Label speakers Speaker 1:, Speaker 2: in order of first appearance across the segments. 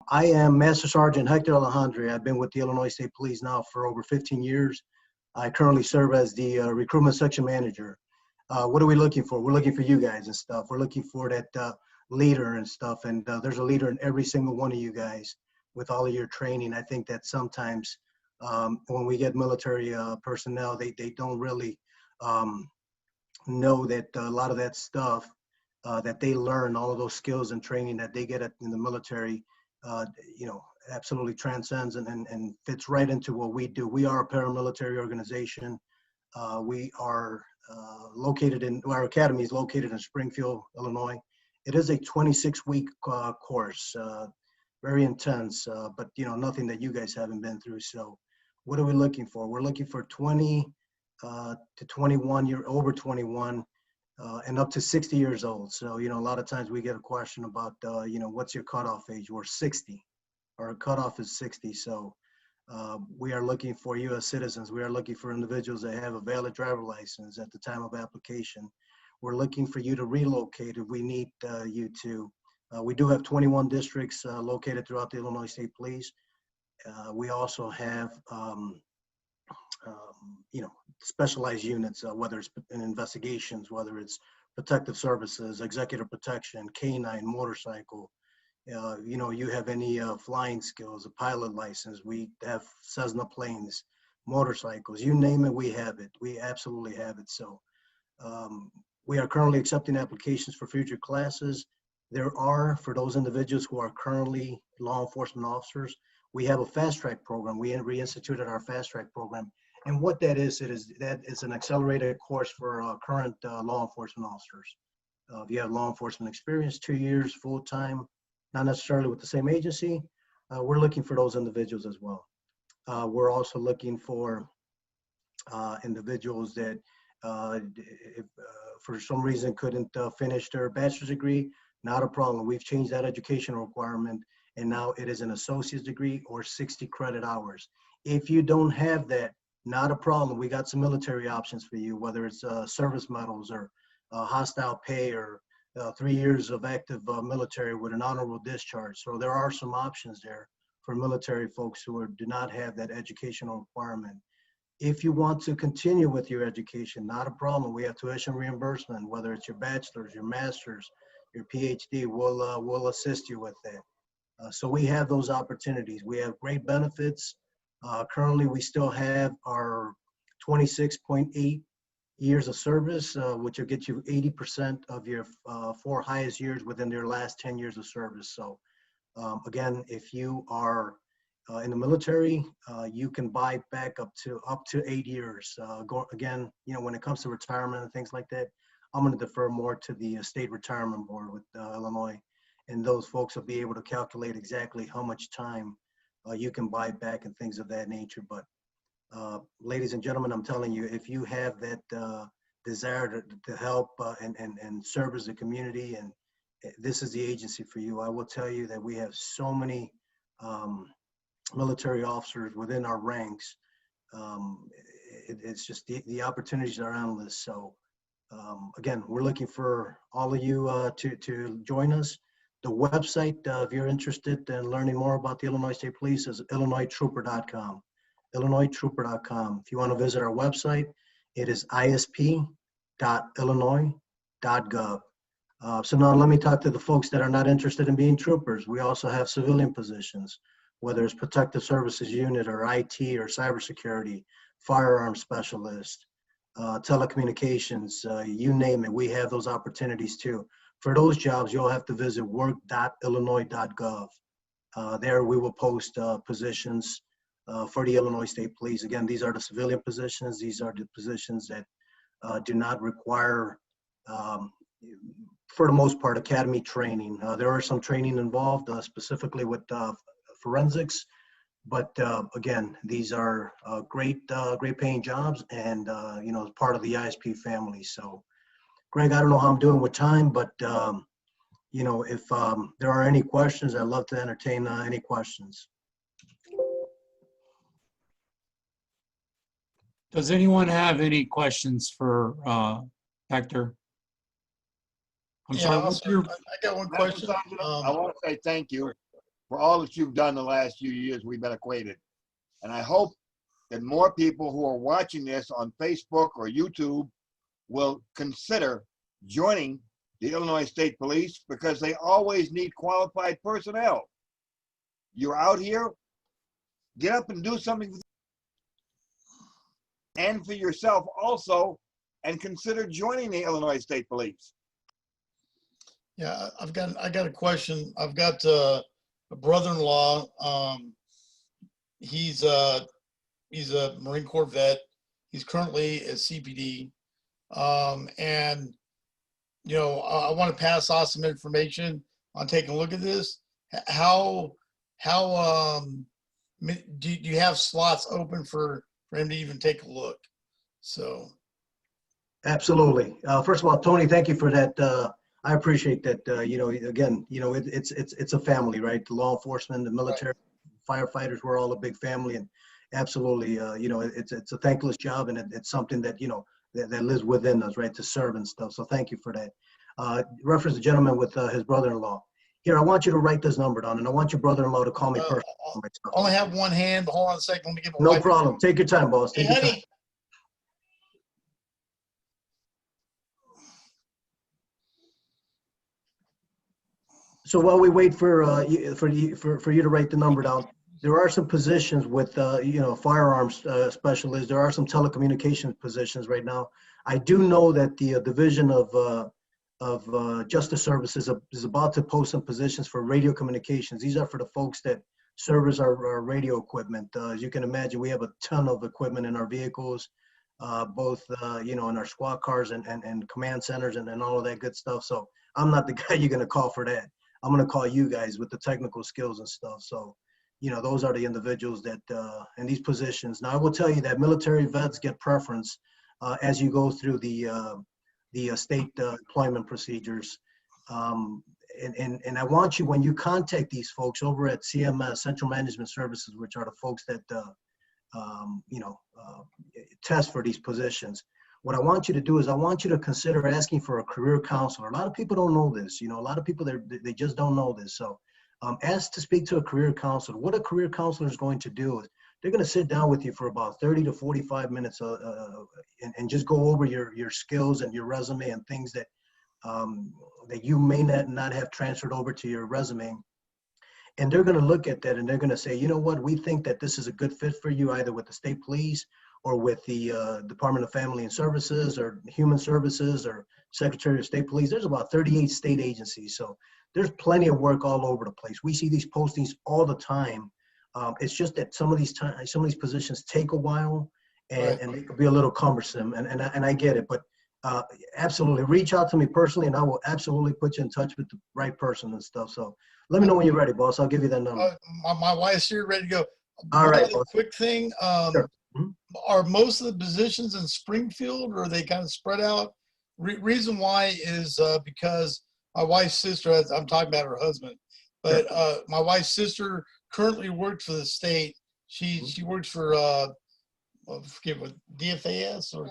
Speaker 1: I am Master Sergeant Hector Alejandre. I've been with the Illinois State Police now for over 15 years. I currently serve as the recruitment section manager. What are we looking for? We're looking for you guys and stuff. We're looking for that leader and stuff. And there's a leader in every single one of you guys with all of your training. I think that sometimes when we get military personnel, they don't really know that a lot of that stuff that they learn, all of those skills and training that they get in the military, absolutely transcends and fits right into what we do. We are a paramilitary organization. We are our academy is located in Springfield, Illinois. It is a 26-week course, very intense, but nothing that you guys haven't been through. So what are we looking for? We're looking for 20 to 21, over 21, and up to 60 years old. So, a lot of times we get a question about, what's your cutoff age? We're 60. Our cutoff is 60. So we are looking for U.S. citizens. We are looking for individuals that have a valid driver license at the time of application. We're looking for you to relocate if we need you to. We do have 21 districts located throughout the Illinois State Police. We also have, specialized units, whether it's in investigations, whether it's protective services, executive protection, canine, motorcycle. You have any flying skills, a pilot license. We have Cessna planes, motorcycles, you name it, we have it. We absolutely have it. So we are currently accepting applications for future classes. There are, for those individuals who are currently law enforcement officers, we have a fast track program. We reinstituted our fast track program. And what that is, that is an accelerated course for current law enforcement officers. If you have law enforcement experience, 2 years, full-time, not necessarily with the same agency, we're looking for those individuals as well. We're also looking for individuals that if, for some reason couldn't finish their bachelor's degree, not a problem. We've changed that education requirement, and now it is an associate's degree or 60 credit hours. If you don't have that, not a problem. We got some military options for you, whether it's service medals or hostile pay or 3 years of active military with an honorable discharge. So there are some options there for military folks who do not have that educational requirement. If you want to continue with your education, not a problem. We have tuition reimbursement, whether it's your bachelor's, your master's, your PhD, we'll assist you with that. So we have those opportunities. We have great benefits. Currently, we still have our 26.8 years of service, which will get you 80% of your 4 highest years within their last 10 years of service. So again, if you are in the military, you can buy back up to 8 years. Again, when it comes to retirement and things like that, I'm going to defer more to the state retirement board with Illinois, and those folks will be able to calculate exactly how much time you can buy back and things of that nature. But ladies and gentlemen, I'm telling you, if you have that desire to help and serve as a community, and this is the agency for you. I will tell you that we have so many military officers within our ranks. It's just the opportunities are endless. So again, we're looking for all of you to join us. The website, if you're interested in learning more about the Illinois State Police, is illinoistrooper.com. illinoistrooper.com. If you want to visit our website, it is isp.illinois.gov. So now let me talk to the folks that are not interested in being troopers. We also have civilian positions, whether it's protective services unit or IT or cybersecurity, firearm specialist, telecommunications, you name it. We have those opportunities too. For those jobs, you'll have to visit work.illinois.gov. There we will post positions for the Illinois State Police. Again, these are the civilian positions. These are the positions that do not require, for the most part, academy training. There are some training involved, specifically with forensics, but again, these are great paying jobs, and as part of the ISP family. So, Greg, I don't know how I'm doing with time, but if there are any questions, I'd love to entertain any questions.
Speaker 2: Does anyone have any questions for Hector? I'm sorry.
Speaker 3: I got one question.
Speaker 4: I want to say thank you
Speaker 3: for all that you've done the last few years we've been acquainted. And I hope that more people who are watching this on Facebook or YouTube will consider joining the Illinois State Police, because they always need qualified personnel. You're out here, get up and do something and for yourself also, and consider joining the Illinois State Police.
Speaker 4: Yeah, I got a question. I've got a brother-in-law. He's a Marine Corps vet. He's currently a CPD, and you know, I want to pass on some information on taking a look at this. How do you have slots open for him to even take a look? So.
Speaker 1: Absolutely. First of all, Tony, thank you for that. I appreciate that. You know, again, you know, it's a family, right? The law enforcement, the military, right. Firefighters, we're all a big family, and absolutely, you know, it's a thankless job, and it's something that, you know, that lives within us, right, to serve and stuff. So thank you for that. Reference the gentleman with his brother-in-law. Here, I want you to write this number down, and I want your brother-in-law to call me personally.
Speaker 4: I only have one hand. Hold on a second. Let me get my
Speaker 1: No
Speaker 4: wife.
Speaker 1: problem. Take your time, boss. Take
Speaker 4: Hey,
Speaker 1: your time.
Speaker 4: honey.
Speaker 1: So while we wait for you to write the number down, there are some positions with you know, firearms specialists. There are some telecommunications positions right now. I do know that the Division of Justice Services is about to post some positions for radio communications. These are for the folks that service our radio equipment. As you can imagine, we have a ton of equipment in our vehicles, both you know, in our squad cars and command centers and all of that good stuff. So I'm not the guy you're going to call for that. I'm going to call you guys with the technical skills and stuff. So, you know, those are the individuals that in these positions. Now, I will tell you that military vets get preference as you go through the state employment procedures. And I want you, when you contact these folks over at CMS, Central Management Services, which are the folks that, you know, test for these positions, what I want you to do is I want you to consider asking for a career counselor. A lot of people don't know this. You know, a lot of people, they just don't know this. So ask to speak to a career counselor. What a career counselor is going to do is they're going to sit down with you for about 30 to 45 minutes and just go over your skills and your resume and things that that you may not have transferred over to your resume. And they're going to look at that and they're going to say, you know what, we think that this is a good fit for you, either with the state police or with the Department of Family and Services or Human Services or Secretary of State Police. There's about 38 state agencies. So there's plenty of work all over the place. We see these postings all the time. It's just that some of these positions take a while and they could be a little cumbersome, and I get it, but absolutely reach out to me personally and I will absolutely put you in touch with the right person and stuff. So let me know when you're ready, boss. I'll give you that number.
Speaker 4: My wife's here, ready to go.
Speaker 1: All right, boss.
Speaker 4: Quick thing.
Speaker 1: Sure.
Speaker 4: Are most of the positions in Springfield, or are they kind of spread out? Reason why is because my wife's sister, I'm talking about her husband, but my wife's sister currently works for the state. She works for I forget what, DFAS or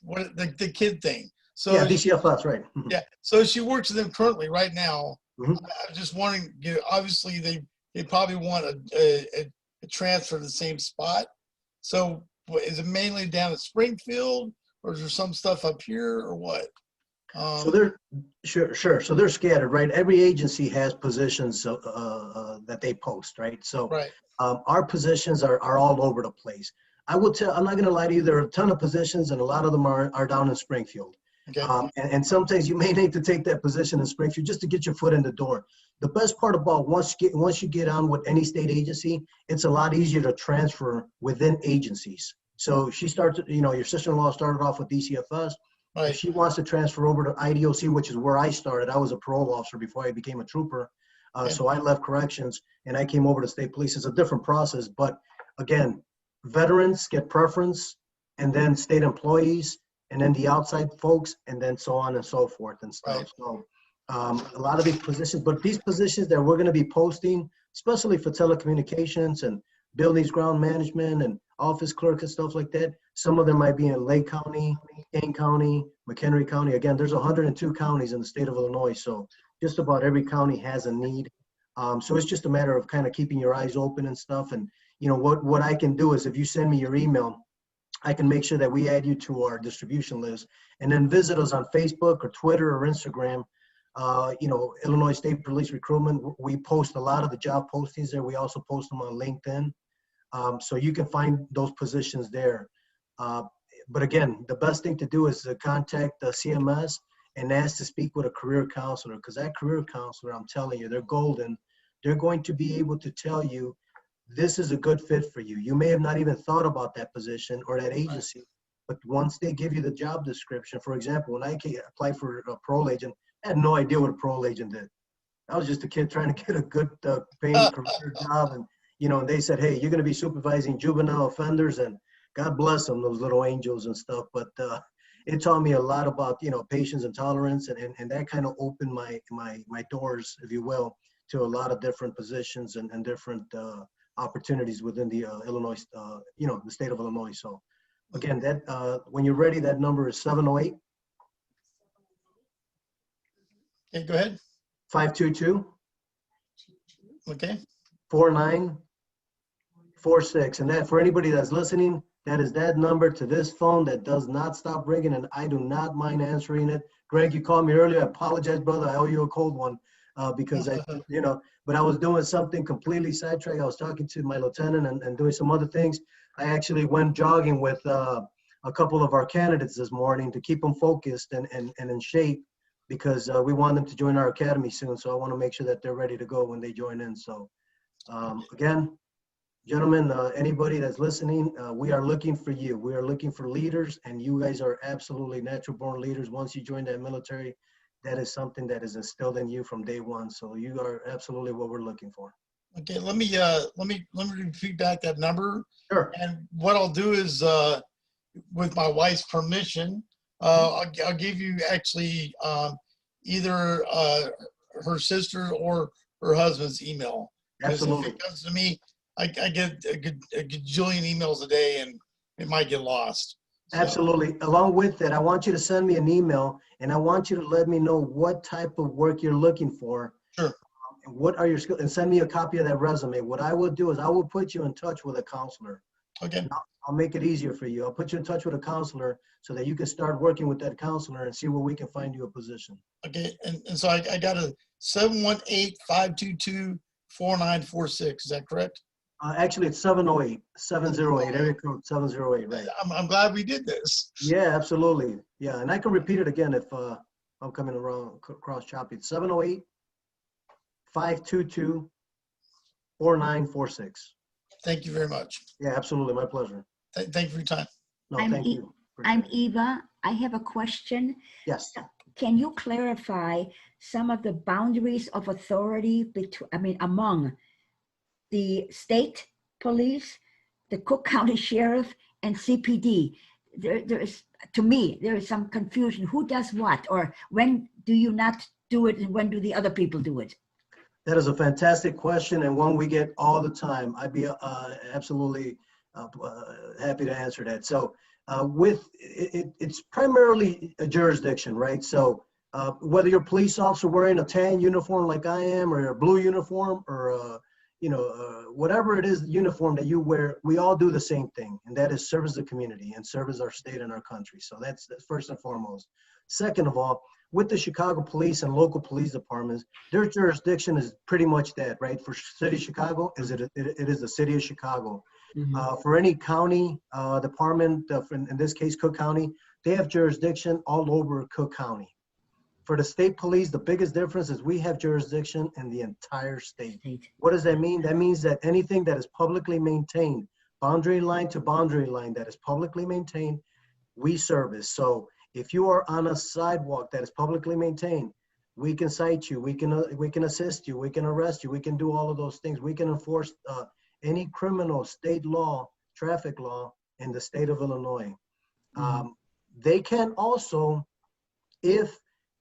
Speaker 4: what, the kid thing. So
Speaker 1: yeah, DCFS, right?
Speaker 4: Yeah, so she works with them currently right now.
Speaker 1: Mm-hmm.
Speaker 4: I'm just wondering, you know, obviously they probably want a transfer to the same spot. So is it mainly down at Springfield, or is there some stuff up here, or what?
Speaker 1: So they're sure. So they're scattered, right? Every agency has positions that they post, right? So our positions are all over the place. I'm not going to lie to you. There are a ton of positions, and a lot of them are down in Springfield.
Speaker 4: Okay.
Speaker 1: And sometimes you may need to take that position in Springfield just to get your foot in the door. The best part about once you get on with any state agency, it's a lot easier to transfer within agencies. So she starts, you know, your sister-in-law started off with DCFS. If she wants to transfer over to IDOC, which is where I started, I was a parole officer before I became a trooper. So I left corrections and I came over to state police. It's a different process, but again, veterans get preference, and then state employees, and then the outside folks, and then so on and so forth and stuff. So a lot of these positions, but these positions that we're going to be posting, especially for telecommunications and buildings, ground management, and office clerk and stuff like that, some of them might be in Lake County, Kane County, McHenry County. Again, there's 102 counties in the state of Illinois, so just about every county has a need. So it's just a matter of kind of keeping your eyes open and stuff. And, you know, what I can do is if you send me your email, I can make sure that we add you to our distribution list, and then visit us on Facebook or Twitter or Instagram. You know, Illinois State Police Recruitment, we post a lot of the job postings there. We also post them on LinkedIn. So you can find those positions there. But again, the best thing to do is to contact the CMS and ask to speak with a career counselor, because that career counselor, I'm telling you, they're golden. They're going to be able to tell you, this is a good fit for you. You may have not even thought about that position or that agency, but once they give you the job description, for example, when I applied for a parole agent, I had no idea what a parole agent did. I was just a kid trying to get a good paying career job. And, you know, they said, hey, you're going to be supervising juvenile offenders, and God bless them, those little angels and stuff. But it taught me a lot about, you know, patience and tolerance. And that kind of opened my doors, if you will, to a lot of different positions and different opportunities within the Illinois, you know, the state of Illinois. So again, that when you're ready, that number is 708.
Speaker 4: Okay, go ahead.
Speaker 1: 522
Speaker 4: Okay.
Speaker 1: 4946. And that, for anybody that's listening, that is that number to this phone that does not stop ringing, and I do not mind answering it. Greg, you called me earlier. I apologize, brother. I owe you a cold one because I, you know, but I was doing something completely sidetracked. I was talking to my lieutenant and doing some other things. I actually went jogging with a couple of our candidates this morning to keep them focused and in shape, because we want them to join our academy soon. So I want to make sure that they're ready to go when they join in. So again, gentlemen, anybody that's listening, we are looking for you. We are looking for leaders, and you guys are absolutely natural born leaders. Once you join that military, that is something that is instilled in you from day one. So you are absolutely what we're looking for.
Speaker 4: Okay, let me repeat back that number.
Speaker 1: Sure.
Speaker 4: And what I'll do is, with my wife's permission, I'll give you actually either her sister or her husband's email. 'Cause
Speaker 1: Absolutely.
Speaker 4: if it comes to me, I get a gajillion emails a day, and it might get lost. So,
Speaker 1: Absolutely. Along with that, I want you to send me an email, and I want you to let me know what type of work you're looking for.
Speaker 4: Sure.
Speaker 1: And what are your skills, and send me a copy of that resume. What I will do is I will put you in touch with a counselor.
Speaker 4: Okay.
Speaker 1: I'll make it easier for you. I'll put you in touch with a counselor so that you can start working with that counselor and see where we can find you a position.
Speaker 4: Okay. And so I got a 718-522-4946. Is that correct?
Speaker 1: Actually, it's 708, area code 708, right?
Speaker 4: I'm glad we did this.
Speaker 1: Yeah, absolutely. Yeah, and I can repeat it again if I'm coming around cross choppy. It's 708-522-4946.
Speaker 4: Thank you very much.
Speaker 1: Yeah, absolutely. My pleasure.
Speaker 4: Thank you for your time.
Speaker 1: No,
Speaker 5: I'm
Speaker 1: thank you.
Speaker 5: I'm Eva. I have a question.
Speaker 1: Yes.
Speaker 5: Can you clarify some of the boundaries of authority between, among the state police, the Cook County Sheriff, and CPD? There is, to me, there is some confusion. Who does what, or when do you not do it, and when do the other people do it?
Speaker 1: That is a fantastic question, and one we get all the time. I'd be absolutely happy to answer that. So it's primarily a jurisdiction, right? So whether you're a police officer wearing a tan uniform like I am, or a blue uniform, or whatever it is, uniform that you wear, we all do the same thing, and that is service the community and service our state and our country. So that's first and foremost. Second of all, with the Chicago police and local police departments, their jurisdiction is pretty much that, right? For city of Chicago, it is the city of Chicago. For any county department, in this case, Cook County, they have jurisdiction all over Cook County. For the state police, the biggest difference is we have jurisdiction in the entire state. What does that mean? That means that anything that is publicly maintained, boundary line to boundary line that is publicly maintained, we service. So if you are on a sidewalk that is publicly maintained, we can cite you, we can assist you, we can arrest you, we can do all of those things. We can enforce any criminal state law, traffic law in the state of Illinois. They can also, if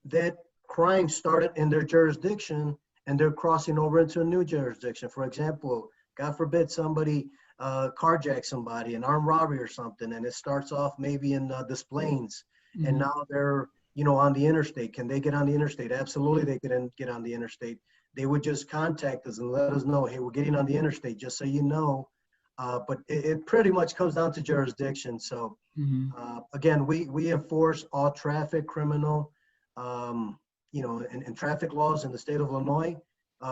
Speaker 1: that crime started in their jurisdiction and they're crossing over into a new jurisdiction. For example, God forbid somebody carjacks somebody, an armed robbery or something, and it starts off maybe in Des Plaines, and now they're on the interstate. Can they get on the interstate? Absolutely, they can get on the interstate. they would just contact us and let us know, hey, we're getting on the interstate, just so you know. But it pretty much comes down to jurisdiction. So again, we enforce all traffic, criminal, and traffic laws in the state of Illinois.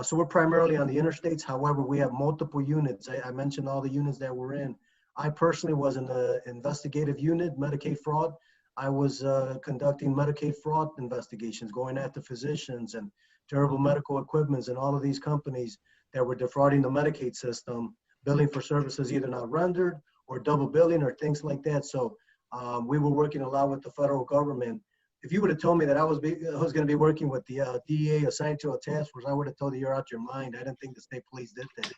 Speaker 1: So we're primarily on the interstates. However, we have multiple units. I mentioned all the units that we're in. I personally was in the investigative unit, Medicaid fraud. I was conducting Medicaid fraud investigations, going after physicians and durable medical equipments and all of these companies that were defrauding the Medicaid system, billing for services either not rendered or double billing or things like that. So we were working a lot with the federal government. If you would have told me that I was going to be working with the DEA assigned to a task force, I would have told you you're out your mind. I didn't think the state police did that.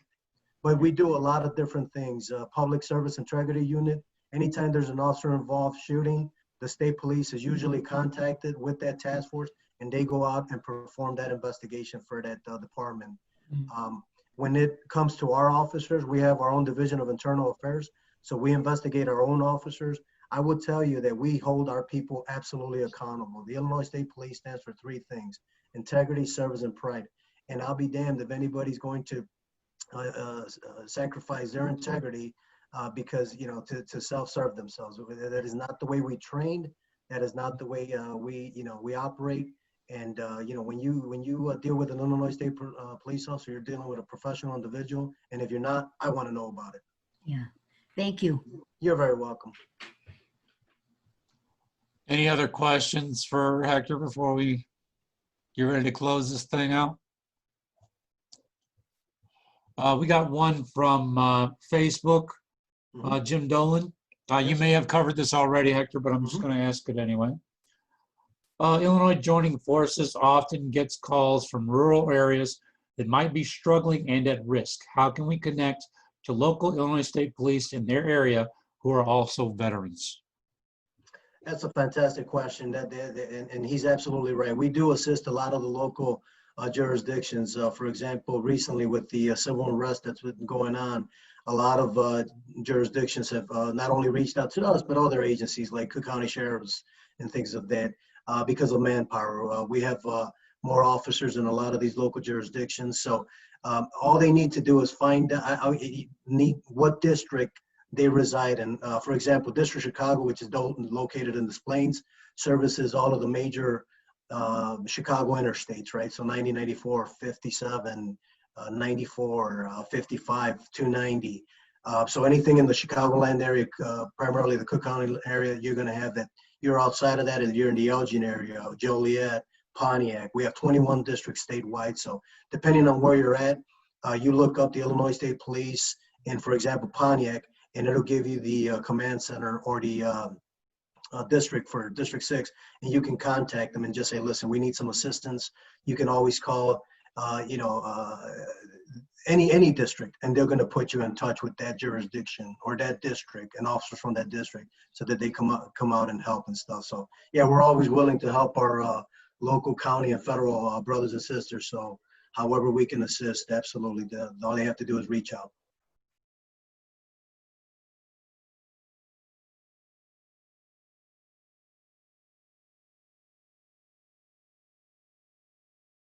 Speaker 1: But we do a lot of different things. Public service integrity unit. Anytime there's an officer involved shooting, the state police is usually contacted with that task force, and they go out and perform that investigation for that department. When it comes to our officers, we have our own division of internal affairs. So we investigate our own officers. I would tell you that we hold our people absolutely accountable. The Illinois State Police stands for three things: integrity, service, and pride. And I'll be damned if anybody's going to sacrifice their integrity because, to self-serve themselves. That is not the way we trained. That is not the way we operate. And when you deal with an Illinois State police officer, you're dealing with a professional individual. And if you're not, I want to know about it.
Speaker 5: Yeah. Thank you.
Speaker 1: You're very welcome.
Speaker 2: Any other questions for Hector before we get ready to close this thing out? We got one from Facebook, Jim Dolan. You may have covered this already, Hector, but I'm just going to ask it anyway. Illinois joining forces often gets calls from rural areas that might be struggling and at risk. How can we connect to local Illinois State Police in their area who are also veterans?
Speaker 1: That's a fantastic question. And he's absolutely right. We do assist a lot of the local jurisdictions. For example, recently with the civil unrest that's been going on, a lot of jurisdictions have not only reached out to us, but other agencies like Cook County Sheriffs and things of that because of manpower. We have more officers in a lot of these local jurisdictions. So all they need to do is find what district they reside in. For example, District Chicago, which is located in the Plains, services all of the major Chicago interstates, right? So 90, 94, 57, 94, 55, 290. So anything in the Chicagoland area, primarily the Cook County area, you're going to have that. You're outside of that, and you're in the Elgin area, Joliet, Pontiac. We have 21 districts statewide. So depending on where you're at, you look up the Illinois State Police in, for example, Pontiac, and it'll give you the command center or the district for District 6, and you can contact them and just say, listen, we need some assistance. You can always call, any district, and they're going to put you in touch with that jurisdiction or that district and officers from that district so that they come out and help and stuff. So yeah, we're always willing to help our local, county, and federal brothers and sisters. So however we can assist, absolutely. All they have to do is reach out.